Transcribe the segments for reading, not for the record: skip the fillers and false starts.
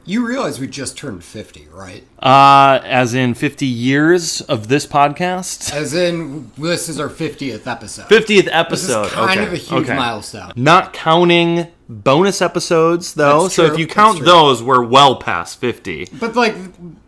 You realize we just turned 50, right? As in 50 years of this podcast? As in, this is our 50th episode. 50th episode. This is kind of a huge milestone. Not counting bonus episodes, though. That's so true. if you count those, we're well past 50. But,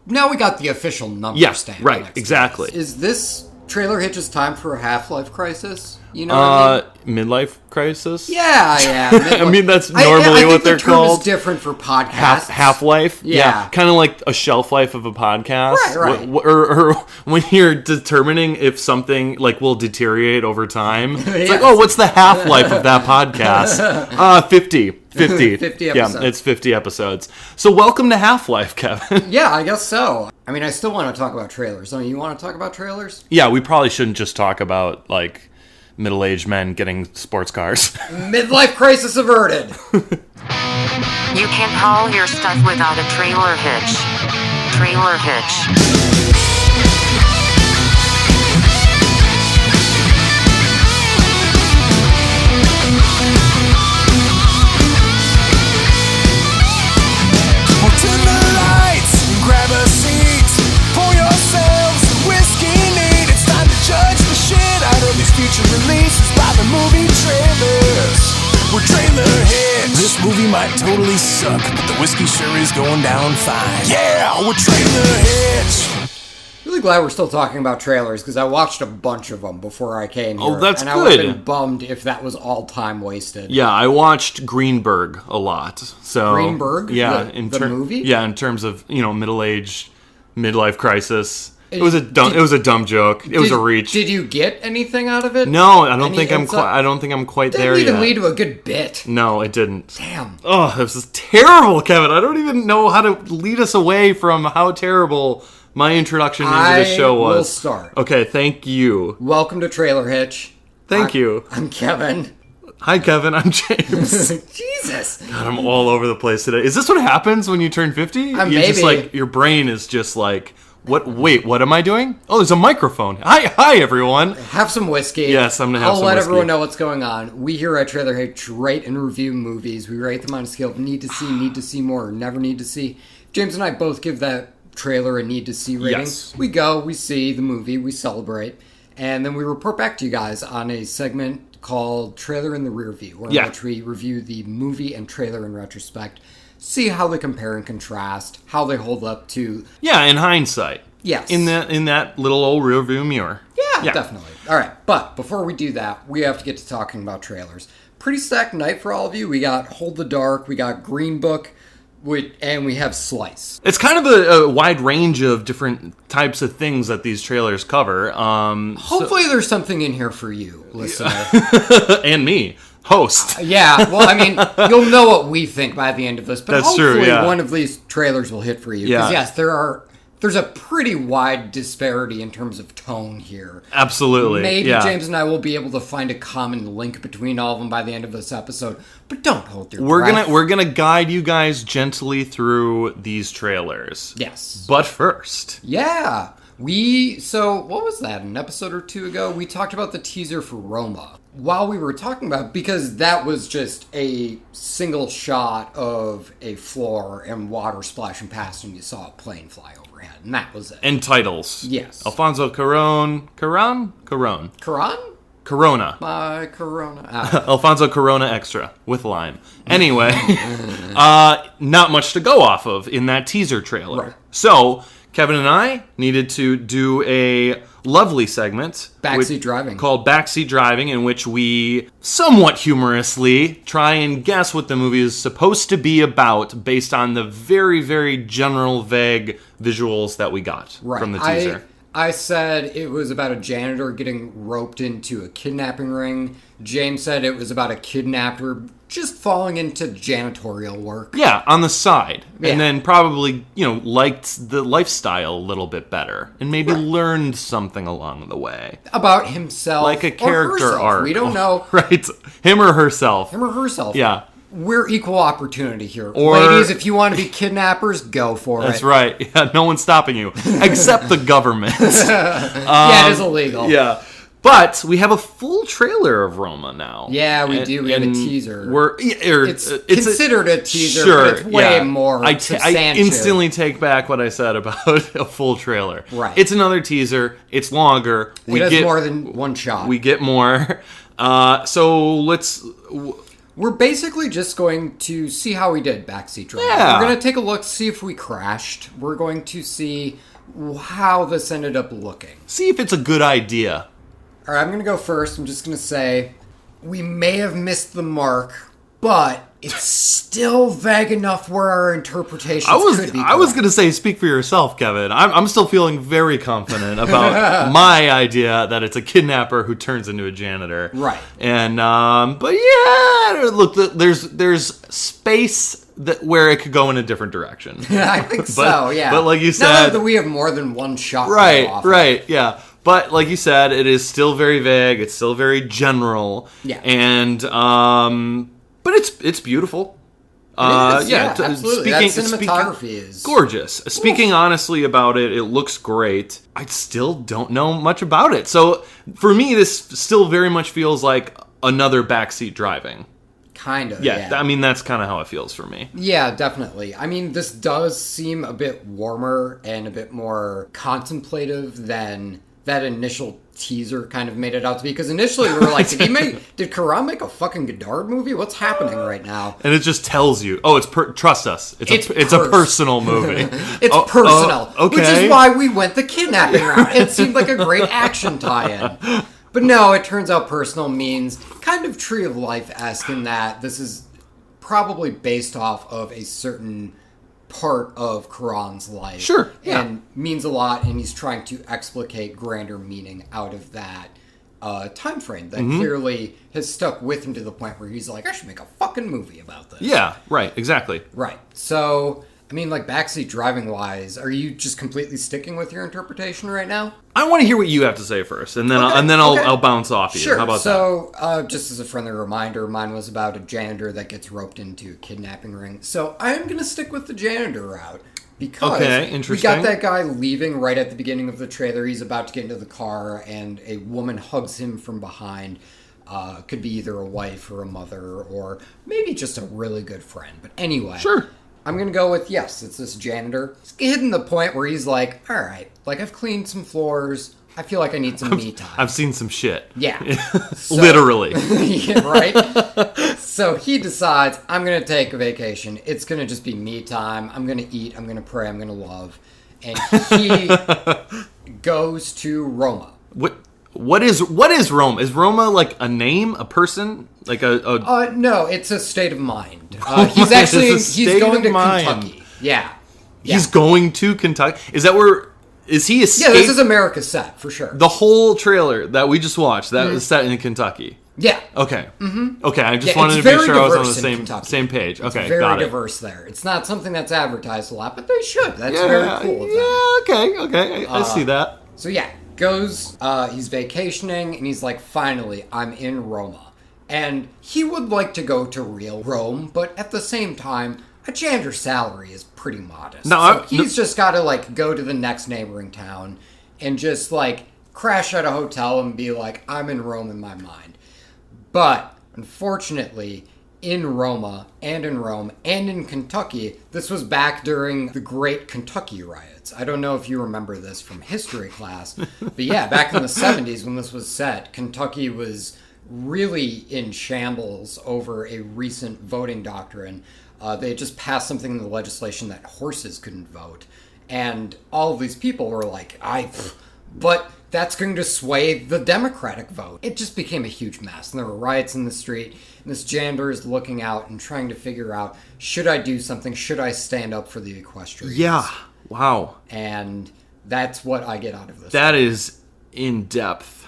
now we got the official number stamp. Right, exactly. Is this Trailer Hitch's time for a half-life crisis? You know what I mean? Midlife crisis? Yeah. I mean, that's normally what they're called. I think the term is different for podcasts. Half-life? Yeah. Kind of like a shelf life of a podcast. Right. Or when you're determining if something, will deteriorate over time. It's what's the half-life of that podcast? 50. 50 episodes. Yeah, it's 50 episodes. So welcome to Half-Life, Kevin. Yeah, I guess so. I mean, I still want to talk about trailers. So you want to talk about trailers? Yeah, we probably shouldn't just talk about, middle-aged men getting sports cars. Midlife crisis averted. You can't haul your stuff without a trailer hitch. Trailer hitch. Turn the lights and grab a seat. Pour yourselves a whiskey neat. It's time to judge the shit out of these future releases by the movie trailers. We're trailer hits. This movie might totally suck, but the whiskey sure is going down fine. Yeah, we're trailer hits. Really glad we're still talking about trailers because I watched a bunch of them before I came here. Oh, that's and good. I would have been bummed if that was all time wasted. Yeah, I watched Greenberg a lot. So Greenberg? Yeah, the movie? Yeah, in terms of middle-aged midlife crisis. It was a dumb joke. It was a reach. Did you get anything out of it? No, I don't think I'm quite there yet. Didn't even lead to a good bit. No, it didn't. Damn. Oh, this is terrible, Kevin. I don't even know how to lead us away from how terrible my introduction into the show was. I will start. Okay, thank you. Welcome to Trailer Hitch. Thank you. I'm Kevin. Hi, Kevin. I'm James. Jesus. God, I'm all over the place today. Is this what happens when you turn 50? Maybe. Just your brain is just what? Wait, what am I doing? Oh, there's a microphone. Hi, everyone. Have some whiskey. Yes, I'm going to have some whiskey. I'll let everyone know what's going on. We here at Trailer Hitch rate and review movies. We rate them on a scale of need to see more, or never need to see. James and I both give that trailer a need to see rating. Yes. We go, we see the movie, we celebrate, and then we report back to you guys on a segment called Trailer in the Rear View, in which we review the movie and trailer in retrospect, see how they compare and contrast, how they hold up to... Yeah, in hindsight. Yes. In that little old rear view mirror. Yeah, definitely. All right, but before we do that, we have to get to talking about trailers. Pretty stacked night for all of you. We got Hold the Dark, we got Green Book, and we have Slice. It's kind of a wide range of different types of things that these trailers cover. Hopefully there's something in here for you, listener. And me, host. Yeah, well, I mean, you'll know what we think by the end of this, but That's hopefully true, yeah. one of these trailers will hit for you. Because, yes, there's a pretty wide disparity in terms of tone here. Absolutely. Maybe James and I will be able to find a common link between all of them by the end of this episode, but don't hold your breath. We're gonna guide you guys gently through these trailers. Yes. But first. Yeah. So what was that, an episode or two ago? We talked about the teaser for Roma. While we were talking about, because that was just a single shot of a floor and water splashing past and you saw a plane fly overhead, and that was it. And titles. Yes. Alfonso Cuarón. Corona. My Corona. Alfonso Corona Extra with lime. Anyway, not much to go off of in that teaser trailer. Right. So Kevin and I needed to do a lovely segment Backseat Driving. Called Backseat Driving, in which we somewhat humorously try and guess what the movie is supposed to be about based on the very, very general, vague visuals that we got from the teaser. I said it was about a janitor getting roped into a kidnapping ring. James said it was about a kidnapper just falling into janitorial work. Yeah, on the side. Yeah. And then probably, liked the lifestyle a little bit better. And maybe learned something along the way. About himself. Like a character arc. We don't know. Right. Him or herself. Yeah. We're equal opportunity here. Or, ladies, if you want to be kidnappers, go for That's right. Yeah, no one's stopping you. Except the government. Yeah, it is illegal. Yeah. But we have a full trailer of Roma now. Yeah, we do. We have a teaser. It's considered a teaser, sure, but it's way more I substantial. instantly take back what I said about a full trailer. Right. It's another teaser. It's longer. It has more than one shot. We get more. So let's... We're basically just going to see how we did Backseat Driving. Yeah. We're going to take a look, see if we crashed. We're going to see how this ended up looking. See if it's a good idea. All right, I'm going to go first. I'm just going to say we may have missed the mark, but it's still vague enough where our interpretations could be. I was going to say, speak for yourself, Kevin. I'm still feeling very confident about my idea that it's a kidnapper who turns into a janitor. Right. And but yeah, look, there's space where it could go in a different direction. I think so. Yeah. But like you said, now that we have more than one shot. Right. Yeah. But like you said, it is still very vague. It's still very general. Yeah. And but it's beautiful. It is, absolutely. That cinematography is gorgeous. Speaking honestly about it, it looks great. I still don't know much about it. So for me, this still very much feels like another Backseat Driving. Kind of, yeah. I mean, that's kind of how it feels for me. Yeah, definitely. I mean, this does seem a bit warmer and a bit more contemplative than that initial teaser kind of made it out to be. Because initially we were like, did Karam make a fucking Godard movie? What's happening right now? And it just tells you, trust us. It's a personal movie. It's personal. Okay. Which is why we went the kidnapping route. It seemed like a great action tie-in. But no, it turns out personal means kind of Tree of Life-esque in that this is probably based off of a certain part of Karan's life. Sure. Yeah. And means a lot, and he's trying to explicate grander meaning out of that time frame that clearly has stuck with him to the point where he's like, I should make a fucking movie about this. Yeah, right, exactly. Right. So, I mean, like, Backseat Driving-wise, are you just completely sticking with your interpretation right now? I want to hear what you have to say first, and then I'll bounce off you. Sure. How about that? Just as a friendly reminder, mine was about a janitor that gets roped into a kidnapping ring. So I am going to stick with the janitor route because we got that guy leaving right at the beginning of the trailer. He's about to get into the car, and a woman hugs him from behind. Could be either a wife or a mother, or maybe just a really good friend. But anyway. Sure. I'm going to go with, yes, it's this janitor. It's hitting the point where he's like, all right, like, I've cleaned some floors. I feel like I need some me time. I've seen some shit. Yeah. Literally. Yeah, right? So he decides, I'm going to take a vacation. It's going to just be me time. I'm going to eat. I'm going to pray. I'm going to love. And he goes to Roma. What is Roma? Is Roma like a name, a person, like a? No, it's a state of mind. He's going to Kentucky. Yeah. He's going to Kentucky. Is that where? Is he escaped? Yeah, this is America's set for sure. The whole trailer that we just watched that was set in Kentucky. Yeah. Okay. Mm-hmm. Okay. I just wanted to make sure I was on the same page. Okay. It's very got diverse there. It's not something that's advertised a lot, but they should. That's very cool of them. Yeah. Okay. I see that. So yeah. Goes, he's vacationing, and he's like, finally, I'm in Roma. And he would like to go to real Rome, but at the same time, a janitor's salary is pretty modest. He's just got to, like, go to the next neighboring town and just, like, crash at a hotel and be like, I'm in Rome in my mind. But, unfortunately, in Roma, and in Rome, and in Kentucky, this was back during the Great Kentucky Riots. I don't know if you remember this from history class, but yeah, back in the 70s when this was set, Kentucky was really in shambles over a recent voting doctrine. They had just passed something in the legislation that horses couldn't vote. And all of these people were like, but that's going to sway the Democratic vote. It just became a huge mess. And there were riots in the street. And this janitor is looking out and trying to figure out, should I do something? Should I stand up for the equestrians? Yeah. Wow. And that's what I get out of this. That is in depth.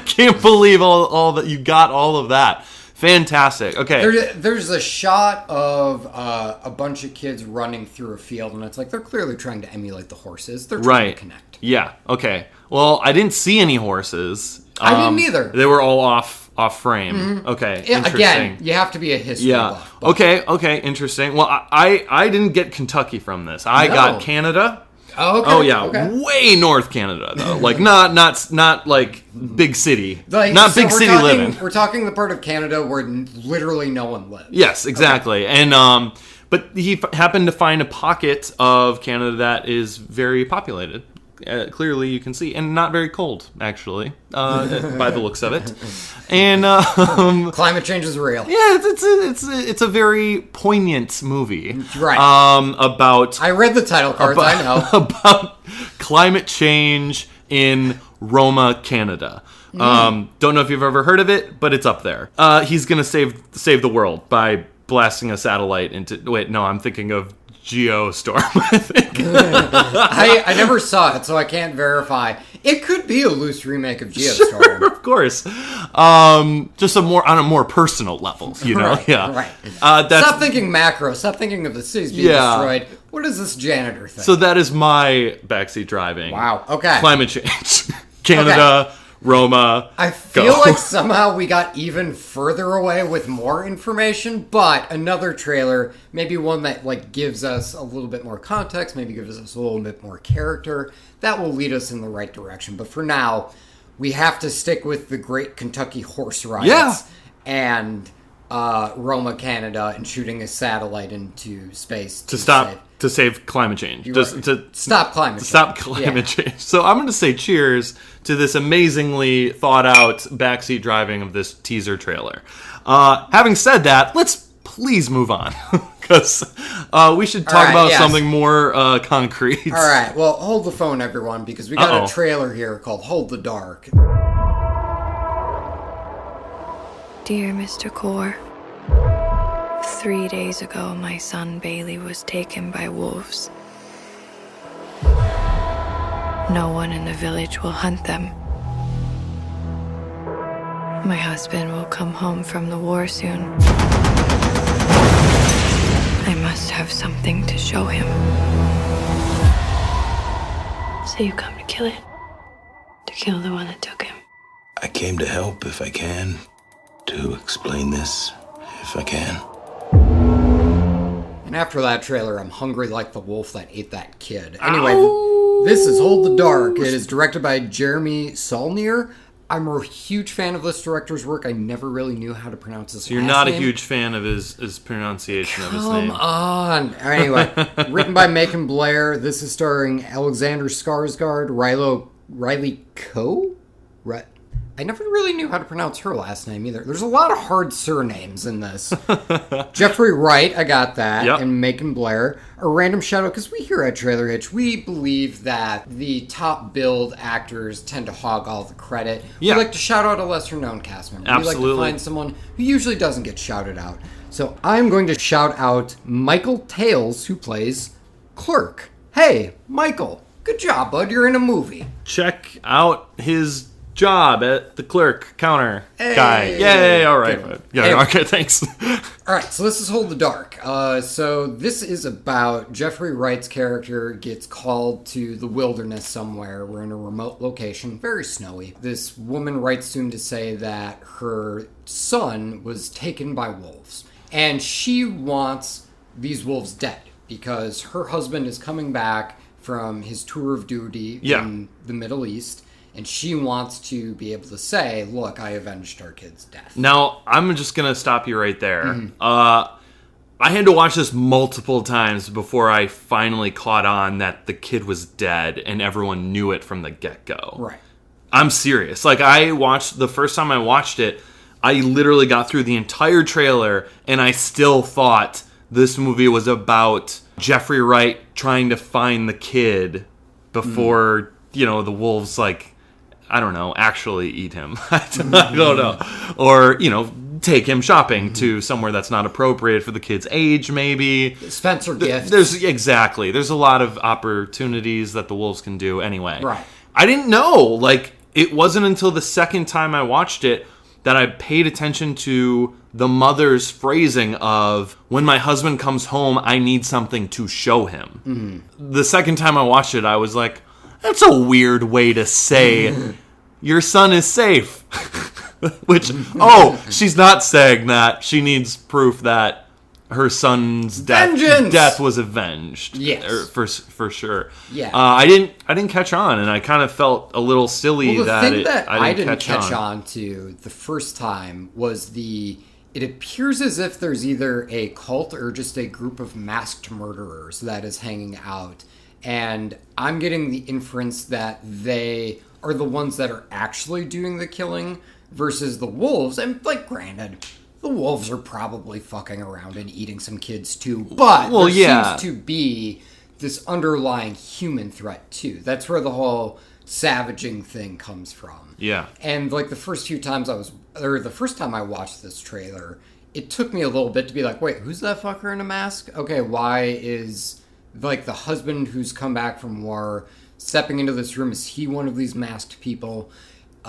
Can't believe all that you got all of that. Fantastic. Okay. There's a shot of a bunch of kids running through a field, and it's like they're clearly trying to emulate the horses. They're trying to connect. Yeah. Okay. Well, I didn't see any horses. I didn't either. They were all off frame. Mm-hmm. Okay. Yeah, interesting. Again, you have to be a history buff. Okay. Interesting. Well, I didn't get Kentucky from this. I got Canada. Oh, okay. Oh yeah, Okay. way North Canada though. Like not like big city, Like, not so big we're city talking, living. We're talking the part of Canada where literally no one lives. Yes, exactly. And but he happened to find a pocket of Canada that is very populated. Clearly, you can see, and not very cold, actually, by the looks of it. And Climate change is real. yeah, it's a very poignant movie, Right. About I read the title cards. I know. about climate change in Roma, Canada. Don't know if you've ever heard of it, but it's up there. He's gonna save the world by blasting a satellite into. Wait, no, I'm thinking of Geostorm. I think. I never saw it, so I can't verify. It could be a loose remake of Geostorm. Sure, of course. Just on a more personal level, you know. Right, yeah. right. That's, Stop thinking macro. Stop thinking of the cities being destroyed. What is this janitor thing? so that is my backseat driving. Wow. Okay. Climate change. Canada. Roma. I feel go. like somehow we got even further away with more information, but another trailer, maybe one that like gives us a little bit more context, maybe gives us a little bit more character, that will lead us in the right direction. But for now, we have to stick with the Great Kentucky Horse Riots Yeah. and Roma, Canada, and shooting a satellite into space to save climate change. Stop climate change. Stop climate change. So I'm going to say cheers to this amazingly thought out backseat driving of this teaser trailer. Having said that, let's please move on because we should talk about something more concrete. All right, well, hold the phone, everyone, because we got a trailer here called Hold the Dark. Dear Mr. Core, 3 days ago, my son Bailey was taken by wolves. No one in the village will hunt them. My husband will come home from the war soon. I must have something to show him. So you come to kill it? To kill the one that took him? I came to help if I can, to explain this if I can. And after that trailer, I'm hungry like the wolf that ate that kid. Anyway, this is Hold the Dark. It is directed by Jeremy Saulnier. I'm a huge fan of this director's work. I never really knew how to pronounce his You're last not name. a huge fan of his pronunciation of his name. Come on. Anyway, written by Macon Blair. This is starring Alexander Skarsgård, Riley Coe? I never really knew how to pronounce her last name either. There's a lot of hard surnames in this. Jeffrey Wright, I got that, yep. And Macon Blair. A random shout out, because we here at Trailer Hitch, we believe that the top billed actors tend to hog all the credit. Yeah. We like to shout out a lesser known cast member. Absolutely. We like to find someone who usually doesn't get shouted out. So I'm going to shout out Michael Tales, who plays Clerk. Hey, Michael, good job, bud. You're in a movie. Check out his job at the clerk counter guy. Hey. Yay! All right. Yeah. Hey. Okay. Thanks. All right, so this is Hold the Dark. So this is about Jeffrey Wright's character gets called to the wilderness somewhere. We're in a remote location, very snowy. This woman writes to him to say that her son was taken by wolves, and she wants these wolves dead because her husband is coming back from his tour of duty in the Middle East. And she wants to be able to say, look, I avenged our kid's death. Now, I'm just going to stop you right there. Mm-hmm. I had to watch this multiple times before I finally caught on that the kid was dead and everyone knew it from the get-go. Right. I'm serious. Like, the first time I watched it, I literally got through the entire trailer and I still thought this movie was about Jeffrey Wright trying to find the kid before, the wolves, I don't know, actually eat him. I don't know. Or, take him shopping to somewhere that's not appropriate for the kid's age, maybe. Spencer gift. There's a lot of opportunities that the wolves can do anyway. Right. I didn't know. It wasn't until the second time I watched it that I paid attention to the mother's phrasing of, when my husband comes home, I need something to show him. Mm-hmm. The second time I watched it, I was like, that's a weird way to say your son is safe. Which, she's not saying that. She needs proof that her son's Vengeance! death was avenged. Yes. For sure. Yeah. I didn't catch on, and I kind of felt a little silly Well, the thing that I didn't catch on to the first time was it appears as if there's either a cult or just a group of masked murderers that is hanging out. And I'm getting the inference that they are the ones that are actually doing the killing versus the wolves. And, like, granted, the wolves are probably fucking around and eating some kids too. But there seems to be this underlying human threat too. That's where the whole savaging thing comes from. Yeah. And, like, the first time I watched this trailer, it took me a little bit to be like, wait, who's that fucker in a mask? Okay, why is, like, the husband who's come back from war stepping into this room? Is he one of these masked people?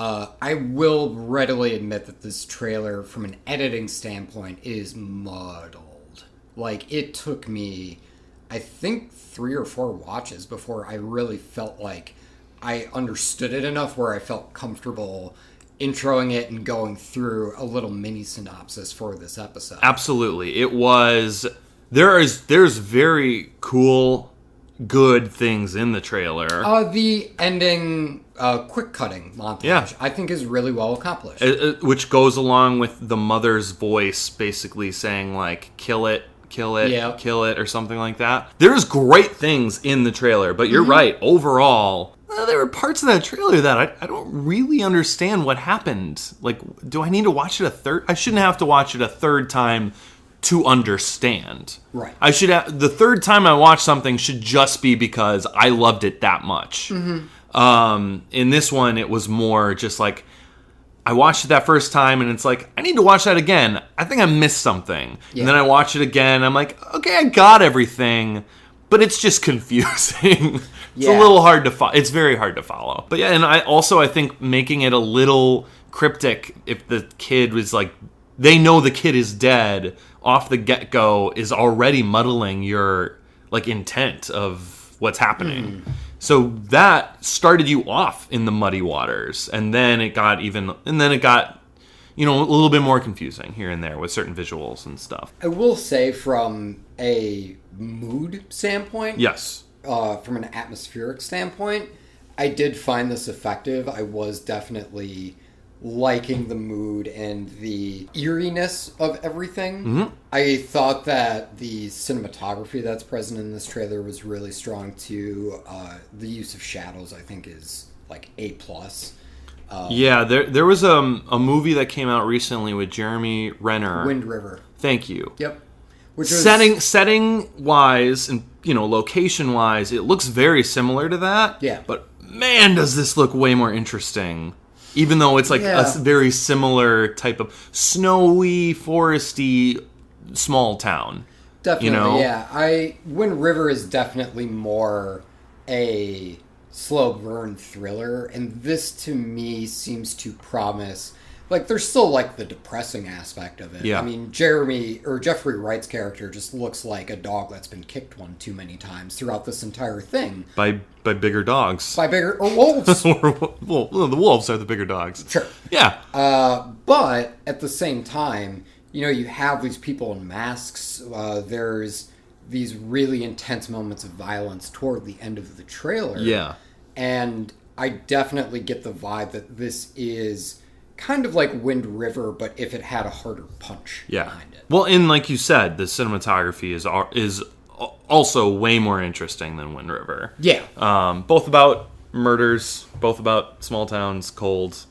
I will readily admit that this trailer, from an editing standpoint, is muddled. Like, it took me, I think, 3 or 4 watches before I really felt like I understood it enough where I felt comfortable introing it and going through a little mini synopsis for this episode. Absolutely. It was... There's very cool, good things in the trailer. The ending quick cutting montage, I think, is really well accomplished. Which goes along with the mother's voice basically saying, like, kill it, kill it, or something like that. There's great things in the trailer, but you're right. Overall, there were parts of that trailer that I don't really understand what happened. Like, do I need to watch it a third? I shouldn't have to watch it a third time to understand. Right. I should have, the third time I watch something should just be because I loved it that much. In this one, it was more just like, I watched it that first time and it's like, I need to watch that again. I think I missed something. Yeah. And then I watch it again. I'm like, okay, I got everything, but it's just confusing. It's a little hard to follow. It's very hard to follow. But yeah, and I think making it a little cryptic, if the kid was like, they know the kid is dead off the get-go, is already muddling your, like, intent of what's happening. So that started you off in the muddy waters, and then it got a little bit more confusing here and there with certain visuals and stuff. I will say, from a mood standpoint, Yes. From an atmospheric standpoint, I did find this effective. I was definitely liking the mood and the eeriness of everything. I thought that the cinematography that's present in this trailer was really strong too. The use of shadows, I think, is like A+. There was a movie that came out recently with Jeremy Renner. Wind River. Thank you. Yep. Which was, setting wise and location wise, it looks very similar to that. Yeah. But man, does this look way more interesting. Even though it's like a very similar type of snowy, foresty, small town. Definitely, yeah. Wind River is definitely more a slow burn thriller, and this to me seems to promise, like, there's still like the depressing aspect of it. Yeah. I mean, Jeffrey Wright's character just looks like a dog that's been kicked one too many times throughout this entire thing. By bigger dogs. By bigger or wolves. Well, the wolves are the bigger dogs. Sure. Yeah. But at the same time, you have these people in masks. There's these really intense moments of violence toward the end of the trailer. Yeah. And I definitely get the vibe that this is kind of like Wind River, but if it had a harder punch behind it. Well, and like you said, the cinematography is also way more interesting than Wind River. Yeah. Both about murders, both about small towns, cold.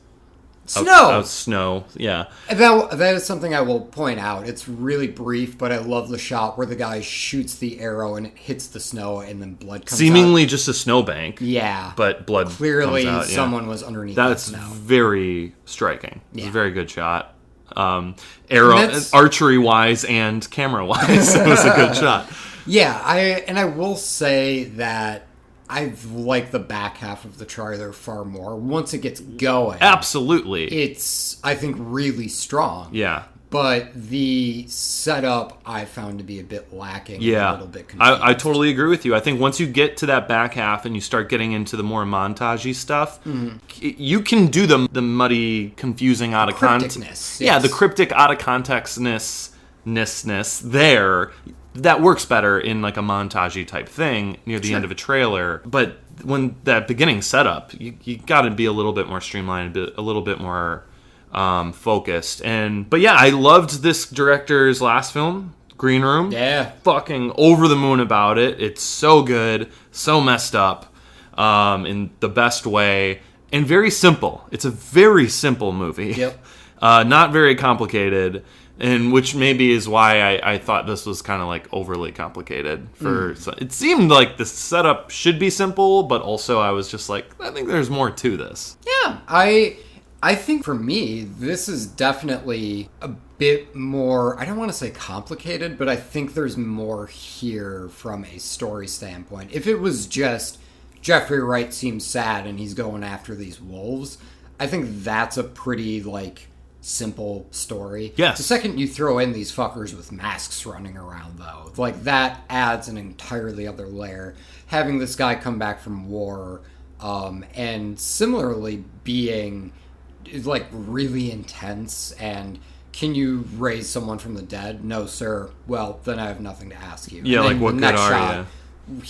Snow! Snow, yeah. That is something I will point out. It's really brief, but I love the shot where the guy shoots the arrow and it hits the snow and then blood comes out. Seemingly just a snowbank. Yeah. But blood Clearly comes out, someone was underneath that snow. That's very striking. It's Yeah. a very good shot. Archery-wise and camera-wise, it was a good shot. Yeah, I will say that I like the back half of the trailer far more. Once it gets going, Absolutely. it's, I think, really strong. Yeah. But the setup I found to be a bit lacking. Yeah. A little bit confused. I totally agree with you. I think once you get to that back half and you start getting into the more montagey stuff, you can do the muddy, confusing, out of context. Crypticness. Yeah, Yes. the cryptic, out of contextness there that works better in like a montagey type thing near the end of a trailer. But when that beginning setup, you got to be a little bit more streamlined, a little bit more focused. But yeah, I loved this director's last film, Green Room. Yeah. Fucking over the moon about it. It's so good, so messed up in the best way, and very simple. It's a very simple movie. Yep. Not very complicated, and which maybe is why I thought this was kind of like overly complicated. It seemed like the setup should be simple, but also I was just like, I think there's more to this. Yeah, I think for me, this is definitely a bit more, I don't want to say complicated, but I think there's more here from a story standpoint. If it was just Jeffrey Wright seems sad and he's going after these wolves, I think that's a pretty, like, simple story. Yes. The second you throw in these fuckers with masks running around, though, like, that adds an entirely other layer. Having this guy come back from war, and similarly being, like, really intense, and can you raise someone from the dead? No, sir. Well, then I have nothing to ask you. Yeah, And like, then what the good next are shot,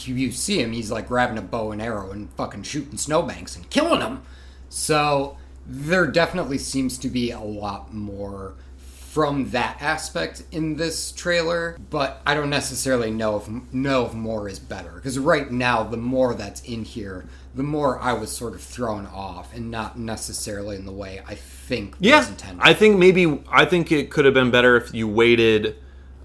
you see him, he's, like, grabbing a bow and arrow and fucking shooting snowbanks and killing them. So there definitely seems to be a lot more from that aspect in this trailer, but I don't necessarily know if more is better, because right now the more that's in here, the more I was sort of thrown off, and not necessarily in the way I think was intended. I think it could have been better if you waited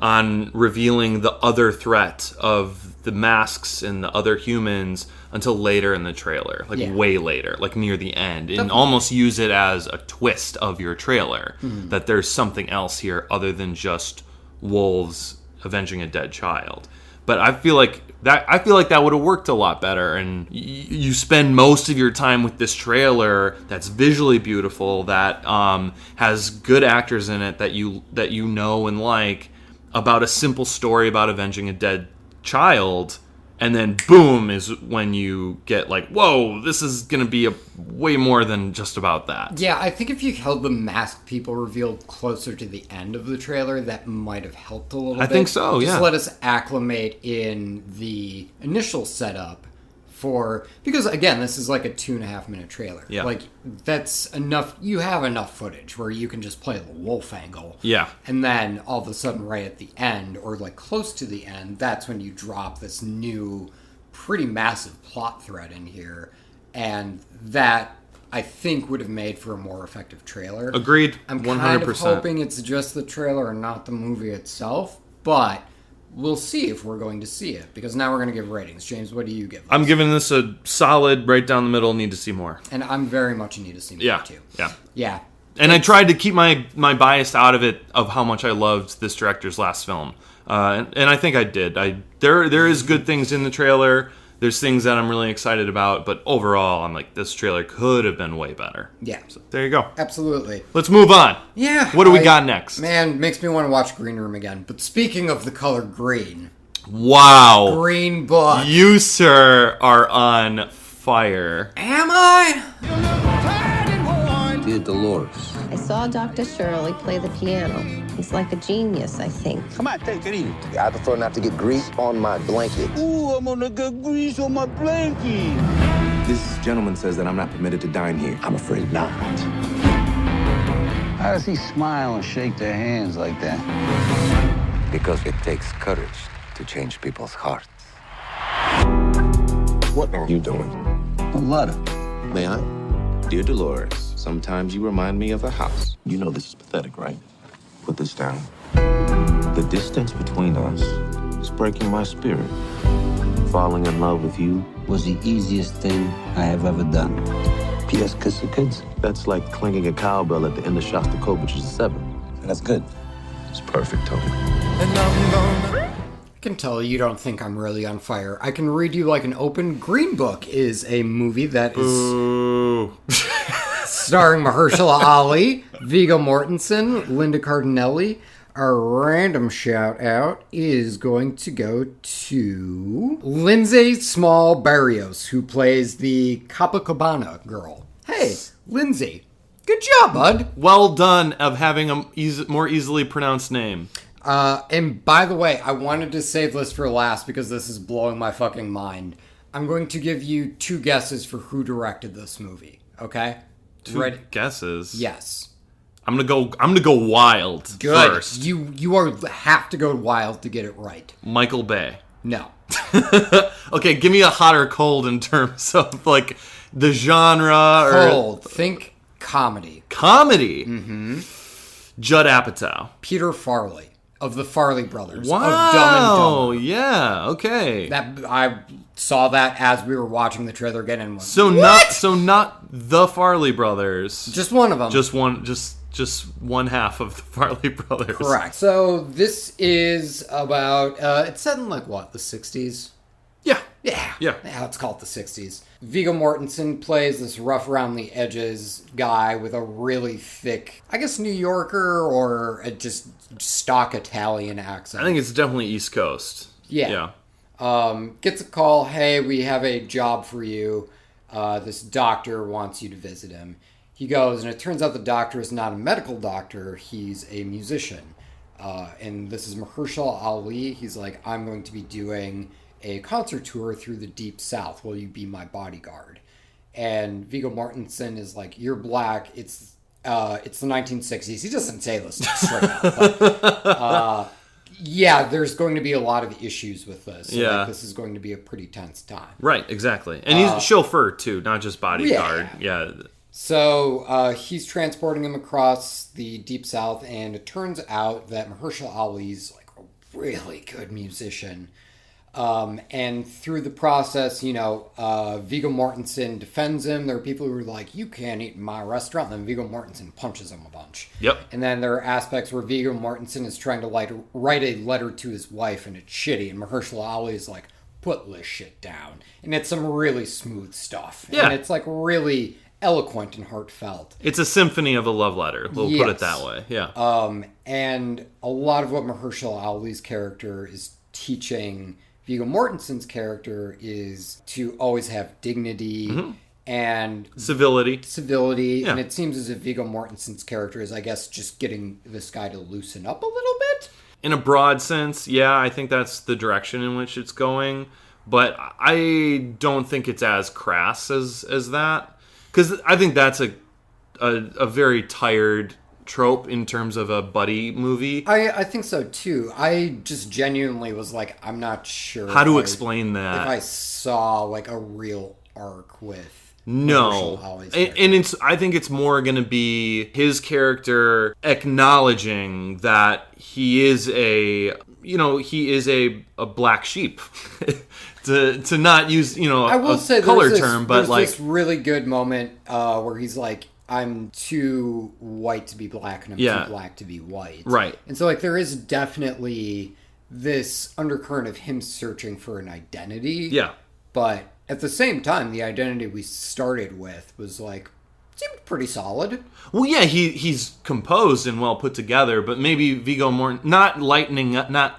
on revealing the other threat of the masks and the other humans until later in the trailer, way later, like near the end, and almost use it as a twist of your trailer, that there's something else here other than just wolves avenging a dead child. But I feel like that would have worked a lot better, and you spend most of your time with this trailer that's visually beautiful, that has good actors in it that you know and like, about a simple story about avenging a dead child, and then boom is when you get like, whoa, this is gonna be way more than just about that. Yeah, I think if you held the masked people revealed closer to the end of the trailer, that might have helped a little bit. I think so, yeah. Just let us acclimate in the initial setup because again, this is like a 2.5 minute trailer. Yeah. Like, that's enough. You have enough footage where you can just play the wolf angle. Yeah. And then all of a sudden, right at the end, or like close to the end, that's when you drop this new, pretty massive plot thread in here. And that, I think, would have made for a more effective trailer. Agreed. 100%. I'm kind of hoping it's just the trailer and not the movie itself, but we'll see if we're going to see it, because now we're going to give ratings. James, what do you give this? I'm giving this a solid right down the middle, need to see more. And I'm very much a need to see more, too. Yeah. And I tried to keep my bias out of it, of how much I loved this director's last film. And I think I did. There is good things in the trailer. There's things that I'm really excited about, but overall, I'm like, this trailer could have been way better. Yeah. So there you go. Absolutely. Let's move on. Yeah. What do we got next? Man, makes me want to watch Green Room again. But speaking of the color green. Wow. Green Book. You, sir, are on fire. Am I? Dear Dolores. I saw Dr. Shirley play the piano. He's like a genius, I think. Come on, take it easy. I prefer not to get grease on my blanket. Ooh, I'm gonna get grease on my blanket. This gentleman says that I'm not permitted to dine here. I'm afraid not. How does he smile and shake their hands like that? Because it takes courage to change people's hearts. What are you doing? A letter. May I? Dear Dolores, sometimes you remind me of a house. You know this is pathetic, right? Put this down. The distance between us is breaking my spirit. Falling in love with you Was the easiest thing I have ever done. P.S. Kiss the kids. That's like clanging a cowbell at the end of Shostakovich's 7. That's good. It's perfect, Tony. I can tell you don't think I'm really on fire. I can read you like an open. Green Book is a movie that is starring Mahershala Ali, Viggo Mortensen, Linda Cardinelli. Our random shout out is going to go to Lindsay Small Barrios, who plays the Copacabana girl. Hey, Lindsay. Good job, bud. Well done of having a more easily pronounced name. And by the way, I wanted to save this for last because this is blowing my fucking mind. I'm going to give you 2 guesses for who directed this movie. Okay? 2 guesses? Yes. I'm gonna go wild first. You have to go wild to get it right. Michael Bay. No. Okay, give me a hot or cold in terms of like the genre. Cold. Think comedy. Comedy. Mm-hmm. Judd Apatow. Peter Farrelly of the Farley brothers. Wow. Of Dumb and Dumber. Yeah. Okay. That I saw that as we were watching the trailer again and went, so not the Farley brothers. Just one of them. Just one half of the Farley brothers. Correct. So this is about it's set in like what, the 60s? Yeah. Yeah, let's call it the 60s. Viggo Mortensen plays this rough around the edges guy with a really thick, I guess, New Yorker or a just stock Italian accent. I think it's definitely East Coast. Yeah. Gets a call, hey, we have a job for you. This doctor wants you to visit him. He goes, and it turns out the doctor is not a medical doctor, he's a musician. And this is Mahershala Ali. He's like, I'm going to be doing a concert tour through the Deep South. Will you be my bodyguard? And Viggo Mortensen is like, you're black. It's the 1960s. He doesn't say this straight up. But, yeah, there's going to be a lot of issues with this. So, like, this is going to be a pretty tense time. Right, exactly. And he's a chauffeur, too, not just bodyguard. Yeah. So he's transporting him across the Deep South, and it turns out that Mahershala Ali's like a really good musician. And through the process, Viggo Mortensen defends him. There are people who are like, you can't eat in my restaurant. And then Viggo Mortensen punches him a bunch. Yep. And then there are aspects where Viggo Mortensen is trying to write a letter to his wife, and it's shitty. And Mahershala Ali is like, put this shit down. And it's some really smooth stuff. Yeah. And it's like really eloquent and heartfelt. It's a symphony of a love letter. We'll put it that way. Yeah. And a lot of what Mahershala Ali's character is teaching Viggo Mortensen's character is to always have dignity and civility. Yeah. And it seems as if Viggo Mortensen's character is, I guess, just getting this guy to loosen up a little bit. In a broad sense, yeah, I think that's the direction in which it's going. But I don't think it's as crass as that. Because I think that's a very tired trope in terms of a buddy movie. I think so too. I just genuinely was like, I'm not sure how to explain that. If I saw like a real arc with no, and I think it's more going to be his character acknowledging that he is a black sheep. to not use I will say color term, but there's like this really good moment where he's like, I'm too white to be black and I'm too black to be white. Right. And so like there is definitely this undercurrent of him searching for an identity. Yeah. But at the same time, the identity we started with was like, seemed pretty solid. Well, yeah, he's composed and well put together, but maybe Viggo not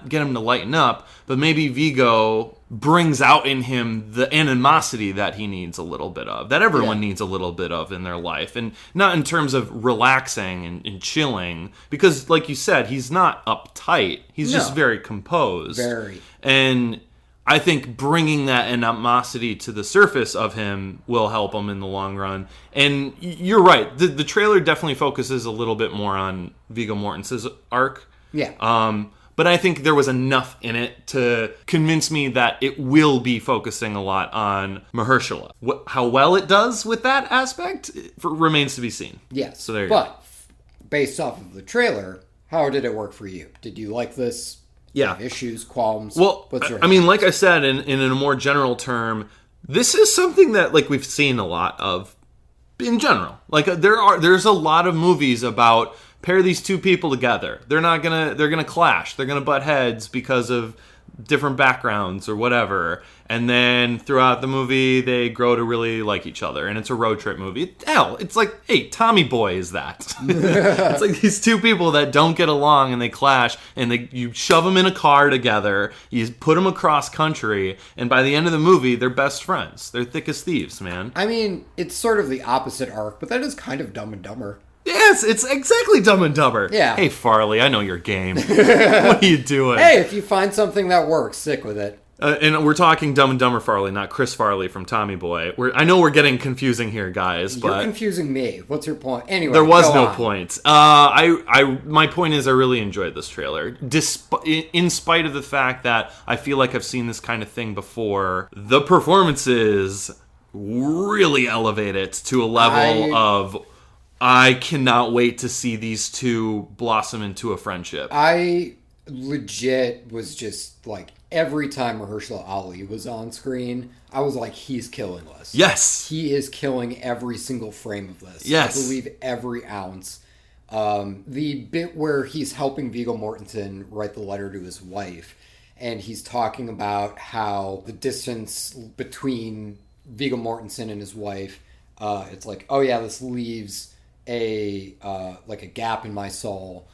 get him to lighten up, but maybe Viggo brings out in him the animosity that he needs a little bit of, that everyone needs a little bit of in their life, and not in terms of relaxing and chilling, because like you said, he's not uptight, he's just very composed. Very. And I think bringing that animosity to the surface of him will help him in the long run. And you're right. The trailer definitely focuses a little bit more on Viggo Mortensen's arc. Yeah. But I think there was enough in it to convince me that it will be focusing a lot on Mahershala. How well it does with that aspect remains to be seen. Yes. So there you go. Based off of the trailer, how did it work for you? Did you like this? Yeah. Issues, qualms? Well, I mean, like I said, in a more general term, this is something that like we've seen a lot of in general. Like there's a lot of movies about pair these two people together. They're gonna clash. They're gonna butt heads because of different backgrounds or whatever. And then throughout the movie, they grow to really like each other. And it's a road trip movie. Hell, it's like, hey, Tommy Boy is that. It's like these two people that don't get along and they clash. And you shove them in a car together. You put them across country. And by the end of the movie, they're best friends. They're thick as thieves, man. I mean, it's sort of the opposite arc, but that is kind of Dumb and Dumber. Yes, it's exactly Dumb and Dumber. Yeah. Hey, Farley, I know your game. What are you doing? Hey, if you find something that works, stick with it. And we're talking Dumb and Dumber Farley, not Chris Farley from Tommy Boy. I know we're getting confusing here, guys, but You're confusing me. What's your point? Anyway, there was no on. point. My point is I really enjoyed this trailer. In spite of the fact that I feel like I've seen this kind of thing before, the performances really elevate it to a level of I cannot wait to see these two blossom into a friendship. I legit was just like, every time Mahershala Ali was on screen, I was like, he's killing us. Yes. He is killing every single frame of this. Yes. I believe every ounce. The bit where he's helping Viggo Mortensen write the letter to his wife, and he's talking about how the distance between Viggo Mortensen and his wife, it's like, oh yeah, this leaves a gap in my soul.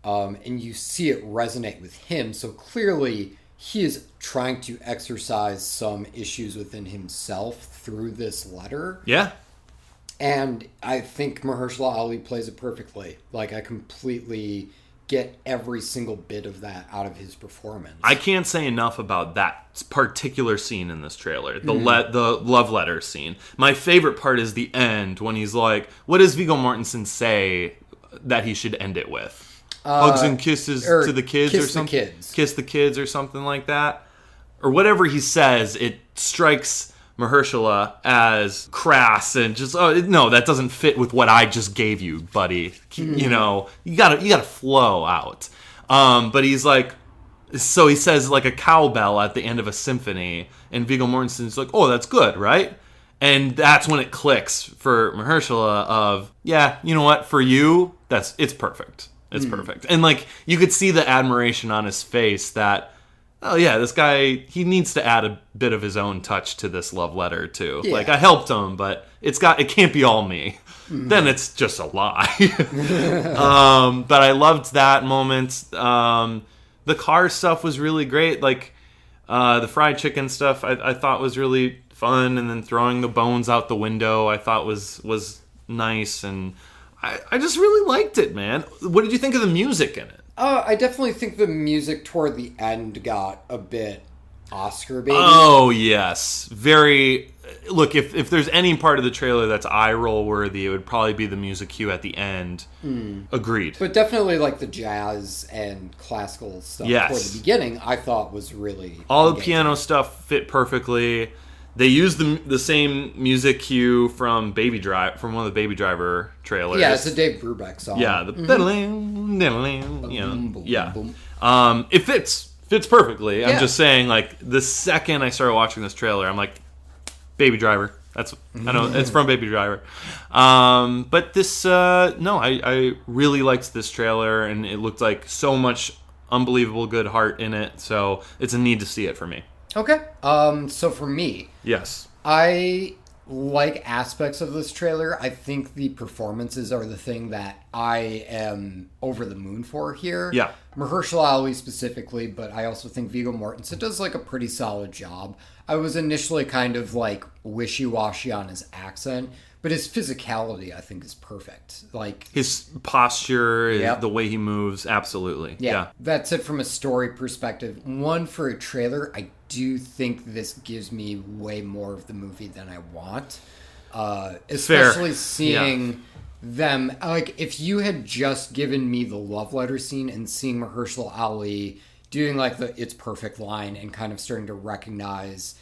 And you see it resonate with him, so clearly he is trying to exercise some issues within himself through this letter. Yeah. And I think Mahershala Ali plays it perfectly. Like, I completely get every single bit of that out of his performance. I can't say enough about that particular scene in this trailer, the love letter scene. My favorite part is the end when he's like, what does Viggo Mortensen say that he should end it with? Hugs and kisses to the kids or something. Kiss the kids or something like that. Or whatever he says, it strikes Mahershala as crass and just, no, that doesn't fit with what I just gave you, buddy. You know, you gotta flow out. But he's like, so he says like a cowbell at the end of a symphony, and Viggo Mortensen's like, oh, that's good, right? And that's when it clicks for Mahershala of, yeah, you know what, for you, it's perfect. It's perfect. And, like, you could see the admiration on his face that, oh, yeah, this guy, he needs to add a bit of his own touch to this love letter, too. Yeah. Like, I helped him, but it can't be all me. Then it's just a lie. But I loved that moment. The car stuff was really great. Like, the fried chicken stuff I thought was really fun. And then throwing the bones out the window I thought was nice. And I just really liked it, man. What did you think of the music in it? I definitely think the music toward the end got a bit Oscar baity. Oh, yes. Very... Look, if there's any part of the trailer that's eye-roll worthy, it would probably be the music cue at the end. Agreed. But definitely, like, the jazz and classical stuff toward the beginning, I thought was really all engaging. The piano stuff fit perfectly. They used the same music cue from one of the Baby Driver trailers. Yeah, it's a Dave Brubeck song. Yeah, the it fits perfectly. Yeah. I'm just saying, like, the second I started watching this trailer, I'm like, Baby Driver. I know it's from Baby Driver. But this, I really liked this trailer, and it looked like so much unbelievable good heart in it. So it's a need to see it for me. Okay. So for me, yes, I like aspects of this trailer. I think the performances are the thing that I am over the moon for here. Yeah. Mahershala Ali specifically, but I also think Viggo Mortensen does like a pretty solid job. I was initially kind of like wishy-washy on his accent, but his physicality, I think, is perfect. Like his posture, the way he moves, absolutely. Yeah. That's it from a story perspective. One, for a trailer, I do think this gives me way more of the movie than I want. Especially seeing them, like, if you had just given me the love letter scene and seeing Mahershala Ali doing like the "it's perfect" line and kind of starting to recognize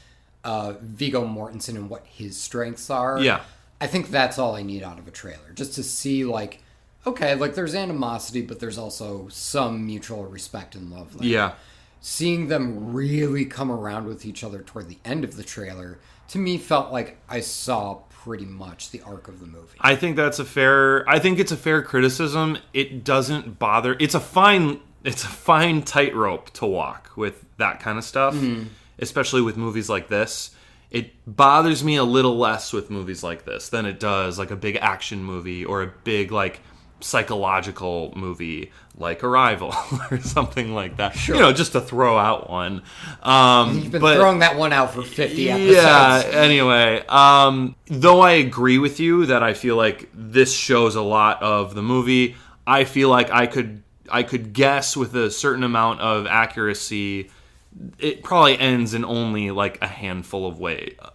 Viggo Mortensen and what his strengths are. Yeah. I think that's all I need out of a trailer. Just to see, like, okay, like, there's animosity, but there's also some mutual respect and love there. Yeah. Seeing them really come around with each other toward the end of the trailer, to me, felt like I saw pretty much the arc of the movie. I think it's a fair criticism. It doesn't bother. It's a fine tightrope to walk with that kind of stuff, especially with movies like this. It bothers me a little less with movies like this than it does like a big action movie or a big like psychological movie like Arrival or something like that. Sure. You know, just to throw out one. You've been throwing that one out for 50 episodes. Yeah, anyway. Though I agree with you that I feel like this shows a lot of the movie, I feel like I could guess with a certain amount of accuracy. It probably ends in only like a handful of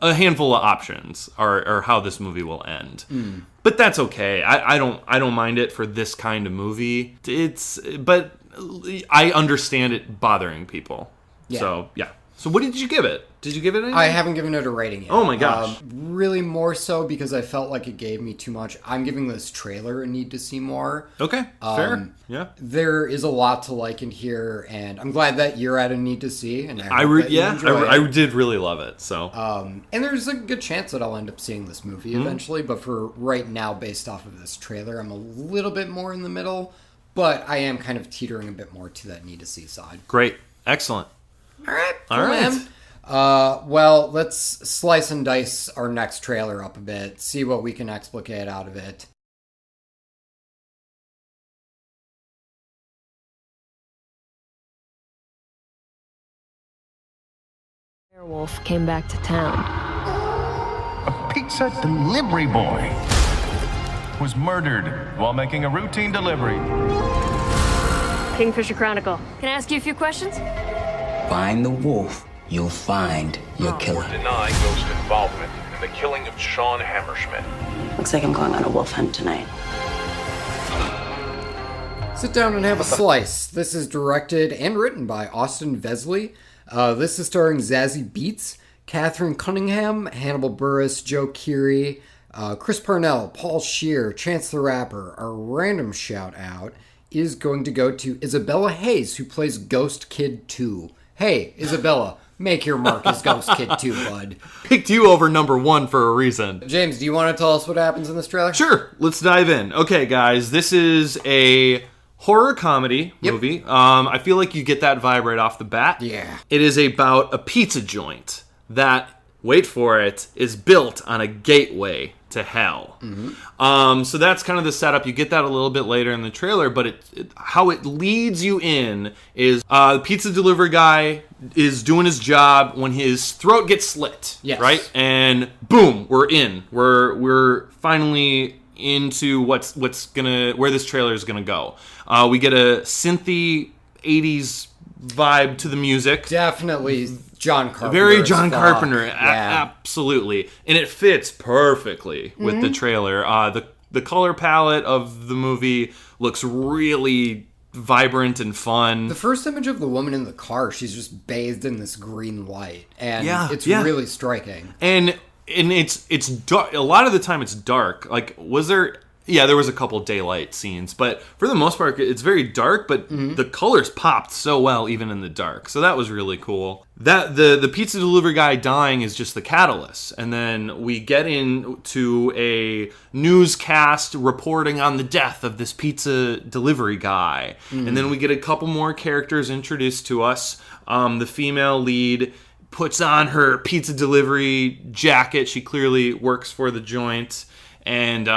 options are how this movie will end. But that's okay. I don't mind it for this kind of movie. But I understand it bothering people. Yeah. So yeah. So what did you give it? Did you give it anything? I haven't given it a rating yet. Oh my gosh. Really more so because I felt like it gave me too much. I'm giving this trailer a need to see more. Okay, fair. Yeah. There is a lot to like in here, and I'm glad that you're at a need to see. And I did really love it. So, and there's a good chance that I'll end up seeing this movie eventually. But for right now, based off of this trailer, I'm a little bit more in the middle. But I am kind of teetering a bit more to that need to see side. Great, excellent. All right, all right. Man. Well, let's slice and dice our next trailer up a bit, see what we can explicate out of it. Werewolf came back to town. A pizza delivery boy was murdered while making a routine delivery. Kingfisher Chronicle. Can I ask you a few questions? Find the wolf, you'll find your killer. Deny ghost involvement in the killing of Sean Hammerschmidt. Looks like I'm going on a wolf hunt tonight. Sit down and have a slice. This is directed and written by Austin Vesley. This is starring Zazie Beetz, Catherine Cunningham, Hannibal Buress, Joe Keery, Chris Parnell, Paul Scheer, Chance the Rapper. Our random shout out is going to go to Isabella Hayes, who plays Ghost Kid 2. Hey, Isabella, make your mark as Ghost Kid 2, bud. Picked you over number 1 for a reason. James, do you want to tell us what happens in this trailer? Sure, let's dive in. Okay, guys, this is a horror comedy movie. I feel like you get that vibe right off the bat. Yeah. It is about a pizza joint that, wait for it, is built on a gateway to hell. So that's kind of the setup. You get that a little bit later in the trailer, but how it leads you in is the pizza delivery guy is doing his job when his throat gets slit. Yes. Right? And boom, we're in. We're finally into where this trailer is gonna go. We get a synthy 80s vibe to the music. Definitely John Carpenter. Very John Carpenter, absolutely. And it fits perfectly with the trailer. The color palette of the movie looks really vibrant and fun. The first image of the woman in the car, she's just bathed in this green light. And it's really striking. And it's dark. A lot of the time it's dark. Like, there was a couple daylight scenes, but for the most part, it's very dark, but the colors popped so well even in the dark. So that was really cool. That the pizza delivery guy dying is just the catalyst. And then we get into a newscast reporting on the death of this pizza delivery guy. And then we get a couple more characters introduced to us. The female lead puts on her pizza delivery jacket. She clearly works for the joint. And